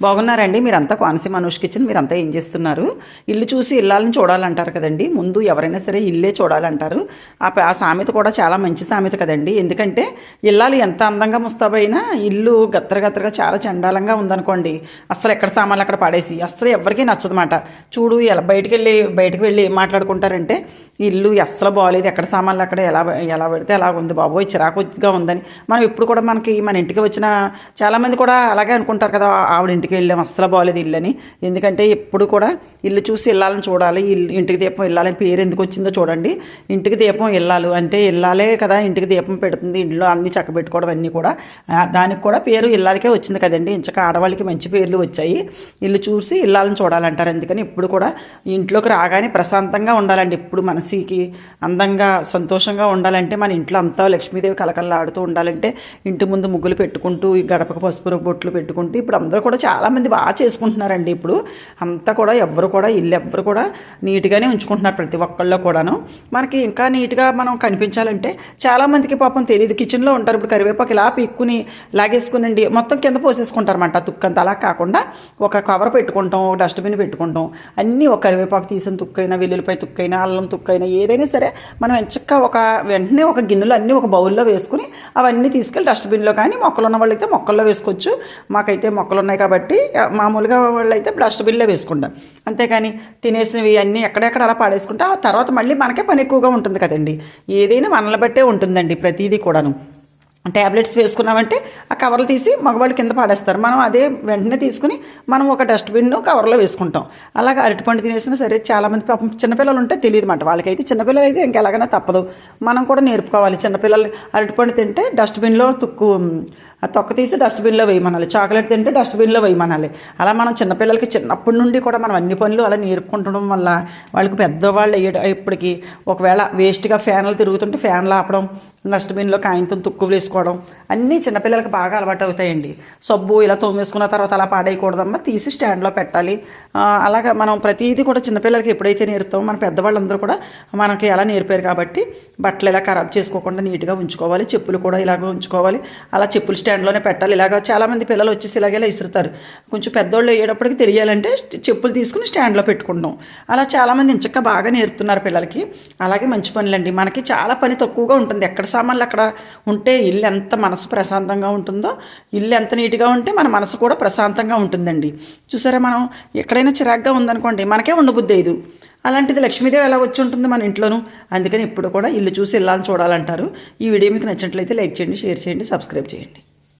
బాగున్నారండి? మీరంతా కోనసీమ అనూష్ కిచెన్. మీరంతా ఏం చేస్తున్నారు? ఇల్లు చూసి ఇల్లాలని చూడాలంటారు కదండి. ముందు ఎవరైనా సరే ఇల్లే చూడాలంటారు. ఆ సామెత కూడా చాలా మంచి సామెత కదండి. ఎందుకంటే ఇల్లాలు ఎంత అందంగా ముస్తాబైనా ఇల్లు గత్తరగా చాలా చండాలంగా ఉందనుకోండి, అస్సలు ఎక్కడ సామాన్లు అక్కడ పడేసి అస్సలు ఎవరికీ నచ్చదన్నమాట. చూడు, ఎలా బయటికి వెళ్ళి ఏం మాట్లాడుకుంటారంటే, ఇల్లు అస్సలు బాగోలేదు, ఎక్కడ సామాన్లు అక్కడ ఎలా పెడితే అలా ఉంది బాబోయ్, చిరాకుగా ఉందని. మనం ఎప్పుడు కూడా మన ఇంటికి వచ్చిన చాలామంది కూడా అలాగే అనుకుంటారు కదా, ఆవిడ ఇంటికి వెళ్ళాం అస్సలు బాగోలేదు ఇల్లు అని. ఎందుకంటే ఎప్పుడు కూడా ఇల్లు చూసి ఇల్లాలని చూడాలి. ఇంటికి దీపం ఇల్లాలని పేరు ఎందుకు వచ్చిందో చూడండి. ఇంటికి దీపం ఇల్లాలు అంటే ఇల్లాలే కదా ఇంటికి దీపం పెడుతుంది, ఇంట్లో అన్నీ చక్కబెట్టుకోవడం అన్నీ కూడా. దానికి కూడా పేరు ఇల్లాలకే వచ్చింది కదండి. ఇంచక ఆడవాళ్ళకి మంచి పేర్లు వచ్చాయి. ఇల్లు చూసి ఇల్లాలని చూడాలంటారు. అందుకని ఇప్పుడు కూడా ఇంట్లోకి రాగానే ప్రశాంతంగా ఉండాలండి. ఇప్పుడు మనసుకి అందంగా సంతోషంగా ఉండాలంటే, మన ఇంట్లో అంతా లక్ష్మీదేవి కలకల్లాడుతూ ఉండాలంటే ఇంటి ముందు ముగ్గులు పెట్టుకుంటూ, ఈ గడపకు పసుపు బొట్లు పెట్టుకుంటూ, ఇప్పుడు అందరూ కూడా చాలామంది బాగా చేసుకుంటున్నారండి. ఇప్పుడు అంతా కూడా ఇల్లు ఎవ్వరు కూడా నీట్గానే ఉంచుకుంటున్నారు ప్రతి ఒక్కళ్ళు కూడాను. మనకి ఇంకా నీట్గా మనం కనిపించాలంటే చాలామందికి పాపం తెలియదు. కిచెన్లో ఉంటారు, ఇప్పుడు కరివేపాకు ఇలా పీక్కుని లాగేసుకునండి మొత్తం కింద పోసేసుకుంటారన్నమాట తుక్కంత. అలా కాకుండా ఒక కవర్ పెట్టుకుంటాం, ఒక డస్ట్బిన్ పెట్టుకుంటాం. అన్నీ ఒక కరివేపాకు తీసిన తుక్కైనా, వెల్లుల్లిపాయ తుక్కైనా, అల్లం తుక్కైనా ఏదైనా సరే మనం ఎంచక్క వెంటనే ఒక గిన్నెలో అన్నీ ఒక బౌల్లో వేసుకుని అవన్నీ తీసుకెళ్ళి డస్ట్బిన్లో, కానీ మొక్కలు ఉన్న వాళ్ళైతే మొక్కల్లో వేసుకోవచ్చు. మాకైతే మొక్కలు ఉన్నాయి కాబట్టి మామూలుగా వాళ్ళు అయితే డస్ట్బిన్లో వేసుకుంటాం. అంతేకాని తినేసినవి అన్నీ ఎక్కడెక్కడ అలా పాడేసుకుంటే ఆ తర్వాత మళ్ళీ మనకే పని ఎక్కువగా ఉంటుంది కదండి. ఏదైనా మనల్ని బట్టే ఉంటుందండి ప్రతిదీ కూడాను. ట్యాబ్లెట్స్ వేసుకున్నామంటే ఆ కవర్లు తీసి మగవాళ్ళు కింద పాడేస్తారు. మనం అదే వెంటనే తీసుకుని మనం ఒక డస్ట్బిన్ కవర్లో వేసుకుంటాం. అలాగే అరటిపండు తినేసినా సరే చాలామంది పాపం చిన్నపిల్లలు ఉంటే తెలియదు అన్నమాట. వాళ్ళకైతే చిన్నపిల్లలు అయితే ఇంకెలాగైనా తప్పదు, మనం కూడా నేర్పుకోవాలి. చిన్నపిల్లలు అరటిపండు తింటే డస్ట్బిన్లో తొక్క తీసి డస్ట్బిన్లో వేయమనాలి. చాక్లెట్ తింటే డస్ట్బిన్లో వేయమనాలి. అలా మనం చిన్నపిల్లలకి చిన్నప్పటి నుండి కూడా మనం అన్ని పనులు అలా నేర్పుకుంటడం వల్ల వాళ్ళకి పెద్దవాళ్ళు ఇప్పటికి ఒకవేళ వేస్ట్గా ఫ్యాన్లు తిరుగుతుంటే ఫ్యాన్లు ఆపడం, డస్ట్బిన్లో కాయంతో తుక్కు వేసుకోవడం అన్నీ చిన్నపిల్లలకి బాగా అలవాటు అవుతాయండి. సబ్బు ఇలా తోమేసుకున్న తర్వాత అలా పాడేయకూడదమ్మా, తీసి స్టాండ్లో పెట్టాలి. అలాగా మనం ప్రతిదీ కూడా చిన్నపిల్లలకి ఎప్పుడైతే నేర్పుతామో మన పెద్దవాళ్ళందరూ కూడా మనకి ఎలా నేర్పారు కాబట్టి బట్టలు ఇలా ఖరాబ్ చేసుకోకుండా నీట్గా ఉంచుకోవాలి. చెప్పులు కూడా ఇలాగ ఉంచుకోవాలి. అలా చెప్పులు స్టాండ్లోనే పెట్టాలి. ఇలాగ చాలామంది పిల్లలు వచ్చేసి ఇలాగేలా ఇసురుతారు. కొంచెం పెద్దోళ్ళు అయ్యేటప్పటికి తెలియాలంటే చెప్పులు తీసుకుని స్టాండ్లో పెట్టుకుంటాం. అలా చాలామంది ఇంచక్క బాగా నేర్పుతున్నారు పిల్లలకి. అలాగే మంచి పనులండి. మనకి చాలా పని తక్కువగా ఉంటుంది. ఎక్కడ సామాన్లు అక్కడ ఉంటే ఇల్లు ఎంత మనసు ప్రశాంతంగా ఉంటుందో, ఇల్లు ఎంత నీట్గా ఉంటే మన మనసు కూడా ప్రశాంతంగా ఉంటుందండి. చూసారా, మనం ఎక్కడైనా చిరాగ్గా ఉందనుకోండి మనకే ఉండబుద్ధి అయ్యదు. అలాంటిది లక్ష్మీదేవి ఎలా వచ్చి ఉంటుంది మన ఇంట్లోనూ. అందుకని ఇప్పుడు కూడా ఇల్లు చూసి ఇల్లాలని చూడాలంటారు. ఈ వీడియో మీకు నచ్చినట్లయితే లైక్ చేయండి, షేర్ చేయండి, సబ్స్క్రైబ్ చేయండి.